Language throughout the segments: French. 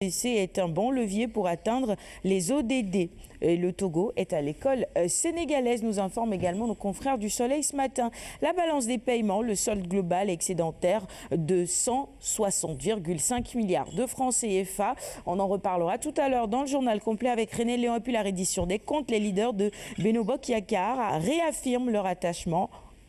l'AEC est un bon levier pour atteindre les ODD. Et le Togo est à l'école sénégalaise, nous informent également nos confrères du Soleil ce matin. La balance des paiements, le solde global excédentaire de 160,5 milliards de francs CFA. On en reparlera tout à l'heure dans le journal complet avec René Léon et puis la reddition des comptes. Les leaders de Benno Bokk Yakaar réaffirment leur attachement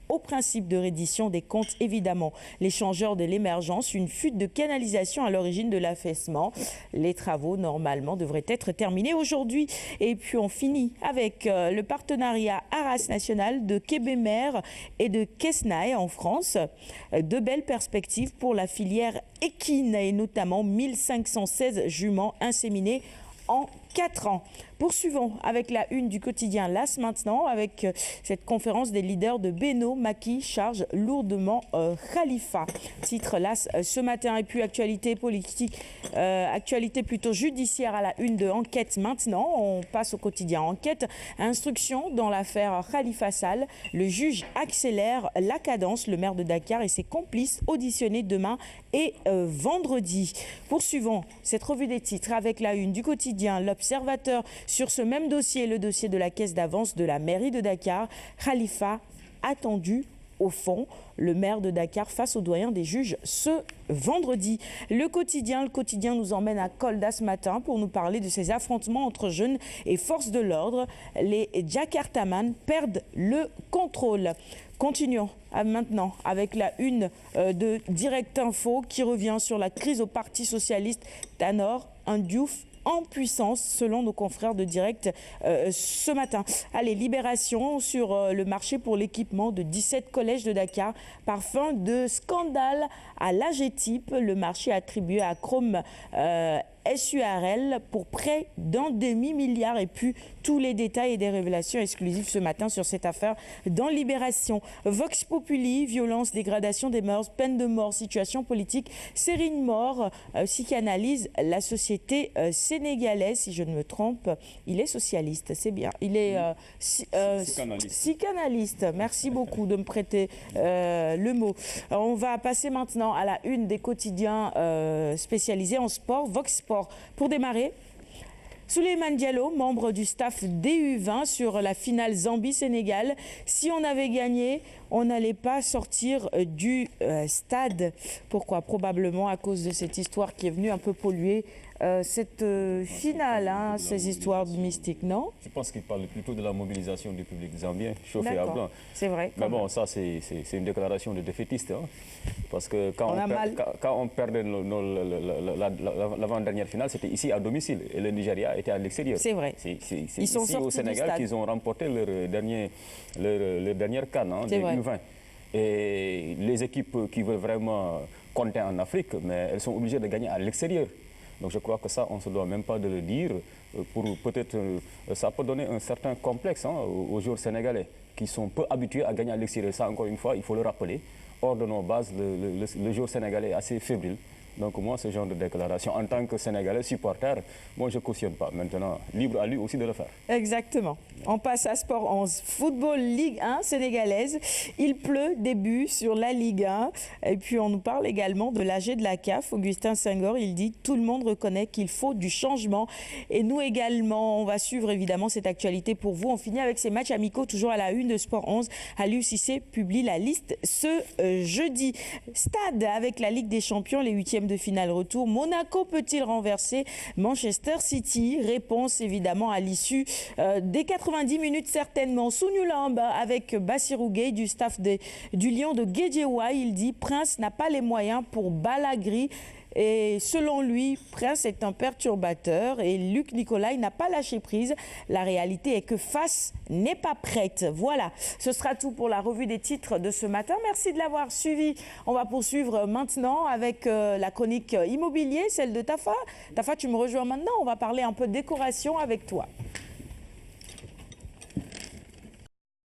au principe de reddition des comptes, évidemment. Les changeurs de l'émergence, une fuite de canalisation à l'origine de l'affaissement. Les travaux, normalement, devraient être terminés aujourd'hui. Et puis, on finit avec le partenariat Aras National de Kébémer et de Kesnaï en France. De belles perspectives pour la filière équine et notamment 1516 juments inséminés en 4 ans. Poursuivons avec la une du quotidien LAS maintenant, avec cette conférence des leaders de Benno. Macky charge lourdement Khalifa. Titre LAS ce matin. Et puis actualité politique, actualité plutôt judiciaire à la une de Enquête maintenant. On passe au quotidien Enquête. Instruction dans l'affaire Khalifa Sall. Le juge accélère la cadence. Le maire de Dakar et ses complices auditionnés demain et vendredi. Poursuivons cette revue des titres avec la une du quotidien L'Observateur. Sur ce même dossier, le dossier de la caisse d'avance de la mairie de Dakar, Khalifa attendu au fond. Le maire de Dakar face au doyen des juges ce vendredi. Le quotidien nous emmène à Kolda ce matin pour nous parler de ces affrontements entre jeunes et forces de l'ordre. Les Jakartaman perdent le contrôle. Continuons maintenant avec la une de Direct Info qui revient sur la crise au Parti Socialiste. Tanor Ndiouf en puissance, selon nos confrères de Direct ce matin. Allez, libération sur le marché pour l'équipement de 17 collèges de Dakar. Par fin de scandale à l'AGETIP, le marché attribué à Chrome SURL pour près d'un demi-milliard. Et puis tous les détails et des révélations exclusives ce matin sur cette affaire dans Libération. Vox Populi, violence, dégradation des mœurs, peine de mort, situation politique, Sérine Mort psychanalyse la société sénégalaise. Si je ne me trompe, il est socialiste, c'est bien. Il est psychanalyste. Merci beaucoup de me prêter le mot. On va passer maintenant à la une des quotidiens spécialisés en sport. Vox Sport. Pour démarrer, Souleymane Diallo, membre du staff DU20 sur la finale Zambie-Sénégal. Si on avait gagné, on n'allait pas sortir du stade. Pourquoi? Probablement à cause de cette histoire qui est venue un peu polluer cette finale, ces histoires mystiques, non? Je pense qu'il parle plutôt de la mobilisation du public zambien, chauffé à blanc. C'est vrai. Mais bon, ça c'est une déclaration de défaitiste. Parce que quand on perdait l'avant-dernière finale, c'était ici à domicile et le Nigeria était à l'extérieur. C'est vrai. C'est ici au Sénégal qu'ils ont remporté leur dernière CAN, des U20. Et les équipes qui veulent vraiment compter en Afrique, mais elles sont obligées de gagner à l'extérieur. Donc je crois que ça, on ne se doit même pas de le dire. Peut-être, ça peut donner un certain complexe aux joueurs sénégalais qui sont peu habitués à gagner à l'extérieur. Ça, encore une fois, il faut le rappeler. Hors de nos bases, le joueur sénégalais est assez fébrile. Donc moi, ce genre de déclaration, en tant que Sénégalais supporter, moi je ne cautionne pas. Maintenant, libre à lui aussi de le faire. Exactement. On passe à Sport 11. Football Ligue 1 sénégalaise. Il pleut, début sur la Ligue 1. Et puis on nous parle également de l'AG de la CAF. Augustin Senghor, il dit tout le monde reconnaît qu'il faut du changement. Et nous également, on va suivre évidemment cette actualité pour vous. On finit avec ces matchs amicaux, toujours à la une de Sport 11. Aliou Cissé publie la liste ce jeudi. Stade avec la Ligue des Champions, les 8e de finale retour. Monaco peut-il renverser Manchester City? Réponse évidemment à l'issue des 90 minutes certainement. Sounoulambe avec Bassirou Gueye du staff du Lion de Guédiawaye. Il dit Prince n'a pas les moyens pour Balagri. Et selon lui, Prince est un perturbateur et Luc Nicolaï n'a pas lâché prise. La réalité est que Face n'est pas prête. Voilà, ce sera tout pour la revue des titres de ce matin. Merci de l'avoir suivi. On va poursuivre maintenant avec la chronique immobilier, celle de Tafa. Tafa, tu me rejoins maintenant. On va parler un peu de décoration avec toi.